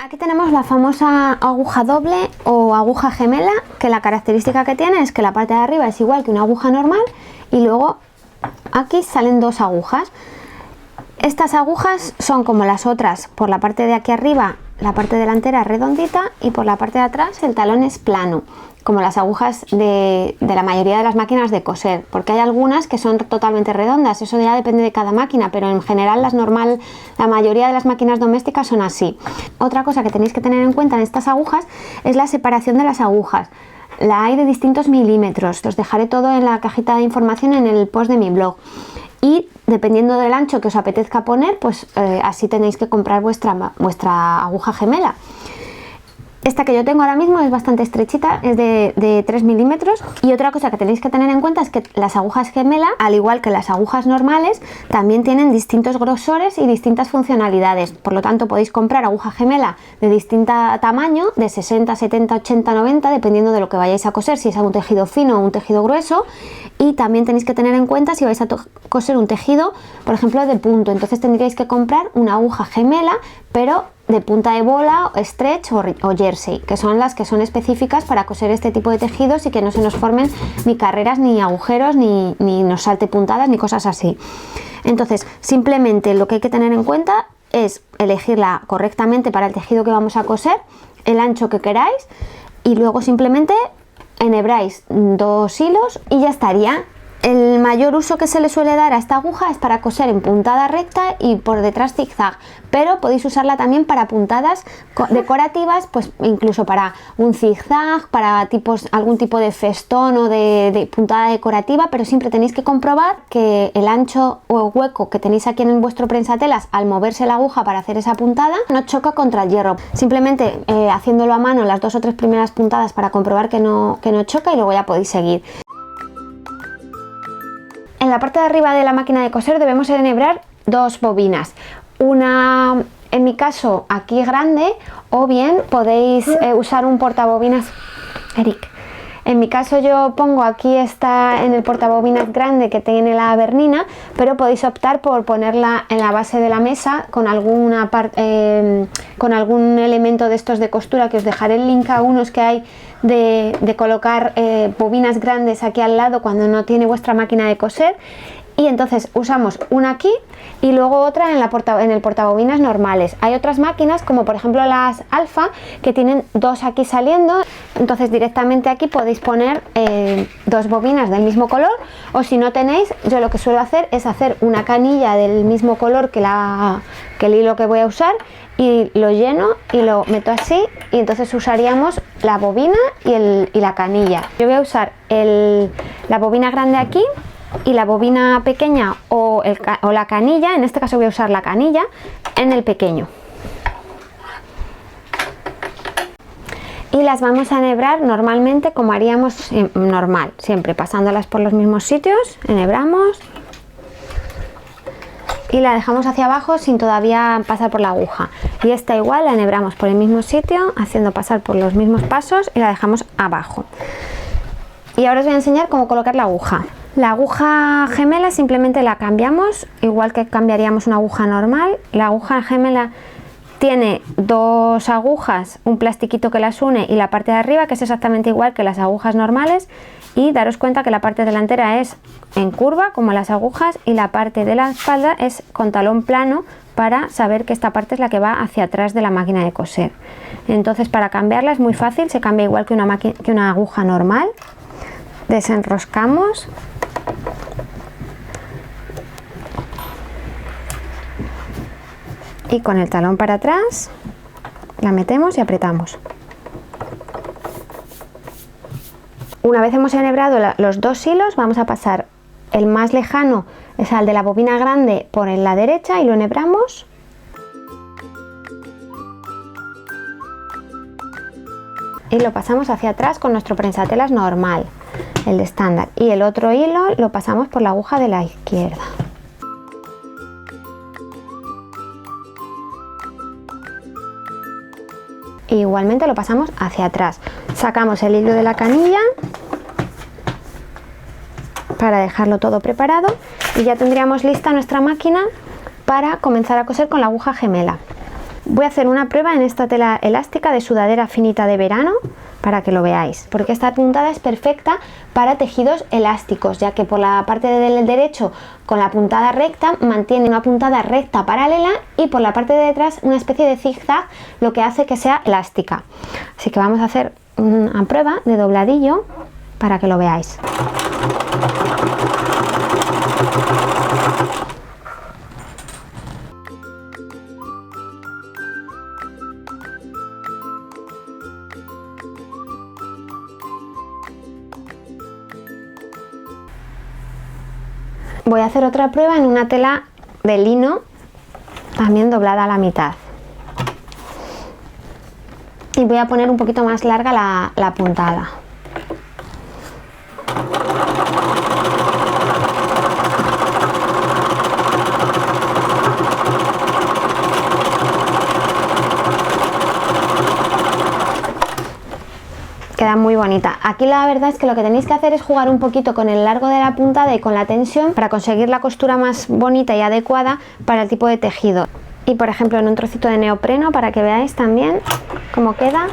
Aquí tenemos la famosa aguja doble o aguja gemela, que la característica que tiene es que la parte de arriba es igual que una aguja normal y luego aquí salen dos agujas. Estas agujas son como las otras, por la parte de aquí arriba la parte delantera es redondita y por la parte de atrás el talón es plano, como las agujas de la mayoría de las máquinas de coser, porque hay algunas que son totalmente redondas, eso ya depende de cada máquina, pero en general la mayoría de las máquinas domésticas son así. Otra cosa que tenéis que tener en cuenta en estas agujas es la separación de las agujas. La hay de distintos milímetros, os dejaré todo en la cajita de información en el post de mi blog. Y dependiendo del ancho que os apetezca poner, pues así tenéis que comprar vuestra aguja gemela. Esta que yo tengo ahora mismo es bastante estrechita, es de 3 milímetros. Y otra cosa que tenéis que tener en cuenta es que las agujas gemela, al igual que las agujas normales, también tienen distintos grosores y distintas funcionalidades. Por lo tanto, podéis comprar aguja gemela de distinto tamaño, de 60, 70, 80, 90, dependiendo de lo que vayáis a coser, si es un tejido fino o un tejido grueso. Y también tenéis que tener en cuenta si vais a coser un tejido, por ejemplo, de punto. Entonces tendríais que comprar una aguja gemela, pero de punta de bola, stretch o jersey, que son las que son específicas para coser este tipo de tejidos y que no se nos formen ni carreras, ni agujeros, ni nos salte puntadas, ni cosas así. Entonces, simplemente lo que hay que tener en cuenta es elegirla correctamente para el tejido que vamos a coser, el ancho que queráis, y luego simplemente enhebráis 2 hilos y ya estaría. El mayor uso que se le suele dar a esta aguja es para coser en puntada recta y por detrás zigzag, pero podéis usarla también para puntadas decorativas, pues incluso para un zigzag, para algún tipo de festón o de puntada decorativa, pero siempre tenéis que comprobar que el ancho o hueco que tenéis aquí en vuestro prensatelas al moverse la aguja para hacer esa puntada no choca contra el hierro. Simplemente haciéndolo a mano las 2 o 3 primeras puntadas para comprobar que no choca y luego ya podéis seguir. En la parte de arriba de la máquina de coser debemos enhebrar 2 bobinas, una en mi caso aquí grande, o bien podéis usar un portabobinas. Eric, en mi caso yo pongo aquí en el portabobinas grande que tiene la bernina, pero podéis optar por ponerla en la base de la mesa con algún elemento de estos de costura, que os dejaré el link a unos que hay de colocar bobinas grandes aquí al lado cuando no tiene vuestra máquina de coser. Y entonces usamos una aquí y luego otra en el portabobinas normales. Hay otras máquinas, como por ejemplo las Alfa, que tienen 2 aquí saliendo. Entonces directamente aquí podéis poner 2 bobinas del mismo color, o si no tenéis, yo lo que suelo hacer es hacer una canilla del mismo color que el hilo que voy a usar, y lo lleno y lo meto así, y entonces usaríamos la bobina y la canilla. Yo voy a usar la bobina grande aquí y la bobina pequeña o la canilla, en este caso voy a usar la canilla, en el pequeño. Y las vamos a enhebrar normalmente como haríamos normal, siempre pasándolas por los mismos sitios. Enhebramos y la dejamos hacia abajo sin todavía pasar por la aguja, y esta igual la enhebramos por el mismo sitio, haciendo pasar por los mismos pasos, y la dejamos abajo. Y ahora os voy a enseñar cómo colocar la aguja. La aguja gemela simplemente la cambiamos, igual que cambiaríamos una aguja normal. La aguja gemela tiene 2 agujas, un plastiquito que las une, y la parte de arriba, que es exactamente igual que las agujas normales. Y daros cuenta que la parte delantera es en curva como las agujas, y la parte de la espalda es con talón plano, para saber que esta parte es la que va hacia atrás de la máquina de coser. Entonces, para cambiarla es muy fácil, se cambia igual que una aguja normal. Desenroscamos y con el talón para atrás la metemos y apretamos. Una vez hemos enhebrado los 2 hilos, vamos a pasar el más lejano, es al de la bobina grande, por la derecha, y lo enhebramos. Y lo pasamos hacia atrás con nuestro prensatelas normal, el de estándar, y el otro hilo lo pasamos por la aguja de la izquierda. E igualmente lo pasamos hacia atrás. Sacamos el hilo de la canilla para dejarlo todo preparado, y ya tendríamos lista nuestra máquina para comenzar a coser con la aguja gemela. Voy a hacer una prueba en esta tela elástica de sudadera finita de verano para que lo veáis, porque esta puntada es perfecta para tejidos elásticos, ya que por la parte del derecho con la puntada recta mantiene una puntada recta paralela y por la parte de detrás una especie de zigzag, lo que hace que sea elástica. Así que vamos a hacer una prueba de dobladillo para que lo veáis. Voy a hacer otra prueba en una tela de lino, también doblada a la mitad. Y voy a poner un poquito más larga la puntada. Queda muy bonita. Aquí la verdad es que lo que tenéis que hacer es jugar un poquito con el largo de la puntada y con la tensión para conseguir la costura más bonita y adecuada para el tipo de tejido. Y por ejemplo en un trocito de neopreno para que veáis también cómo queda.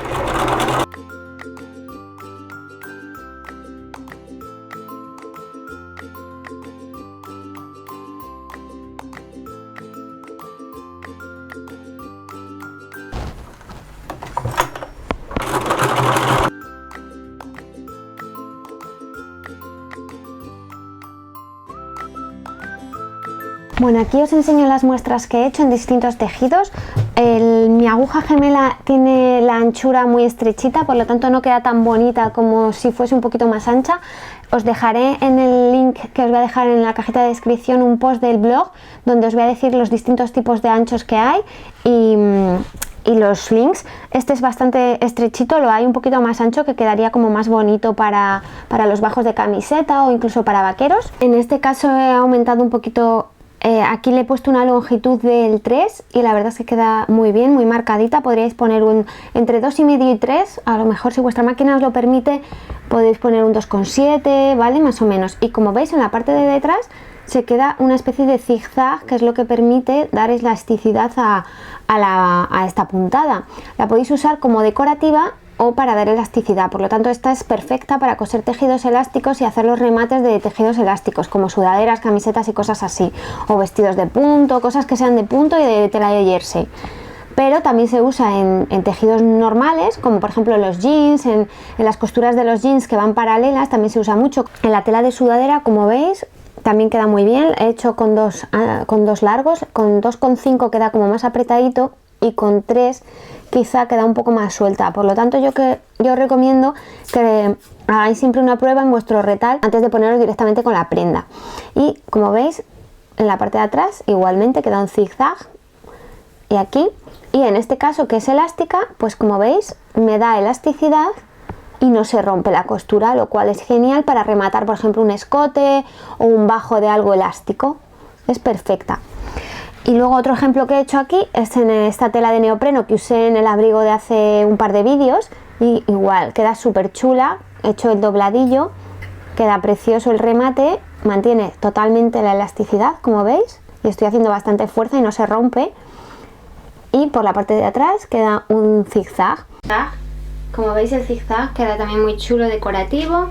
Bueno, aquí os enseño las muestras que he hecho en distintos tejidos. Mi aguja gemela tiene la anchura muy estrechita, por lo tanto no queda tan bonita como si fuese un poquito más ancha. Os dejaré en el link que os voy a dejar en la cajita de descripción un post del blog donde os voy a decir los distintos tipos de anchos que hay y los links. Este es bastante estrechito, lo hay un poquito más ancho que quedaría como más bonito para los bajos de camiseta o incluso para vaqueros. En este caso he aumentado un poquito. Aquí le he puesto una longitud del 3 y la verdad es que queda muy bien, muy marcadita. Podríais poner entre 2,5 y 3, a lo mejor si vuestra máquina os lo permite podéis poner un 2,7, ¿vale? Más o menos. Y como veis en la parte de detrás se queda una especie de zigzag, que es lo que permite dar elasticidad a esta puntada. La podéis usar como decorativa o para dar elasticidad, por lo tanto esta es perfecta para coser tejidos elásticos y hacer los remates de tejidos elásticos como sudaderas, camisetas y cosas así, o vestidos de punto, cosas que sean de punto y de tela de jersey. Pero también se usa en tejidos normales, como por ejemplo los jeans, en las costuras de los jeans que van paralelas también se usa mucho. En la tela de sudadera, como veis, también queda muy bien. He hecho con dos largos, con 2,5 queda como más apretadito y con 3 quizá queda un poco más suelta. Por lo tanto yo recomiendo que hagáis siempre una prueba en vuestro retal antes de ponerlo directamente con la prenda. Y como veis en la parte de atrás igualmente queda un zigzag y aquí, y en este caso que es elástica, pues como veis me da elasticidad y no se rompe la costura, lo cual es genial para rematar por ejemplo un escote o un bajo de algo elástico. Es perfecta. Y luego otro ejemplo que he hecho aquí es en esta tela de neopreno que usé en el abrigo de hace un par de vídeos y igual queda súper chula. He hecho el dobladillo, queda precioso el remate, mantiene totalmente la elasticidad como veis y estoy haciendo bastante fuerza y no se rompe. Y por la parte de atrás queda un zigzag. Como veis el zigzag queda también muy chulo, decorativo.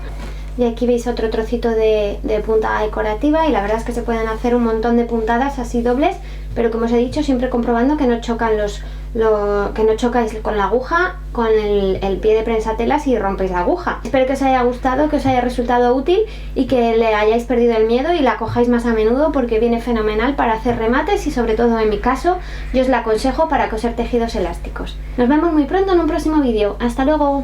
Y aquí veis otro trocito de puntada decorativa y la verdad es que se pueden hacer un montón de puntadas así dobles, pero como os he dicho siempre comprobando que no chocan que no chocáis con la aguja, con el pie de prensatelas y rompéis la aguja. Espero que os haya gustado, que os haya resultado útil y que le hayáis perdido el miedo y la cojáis más a menudo porque viene fenomenal para hacer remates y sobre todo en mi caso yo os la aconsejo para coser tejidos elásticos. Nos vemos muy pronto en un próximo vídeo. ¡Hasta luego!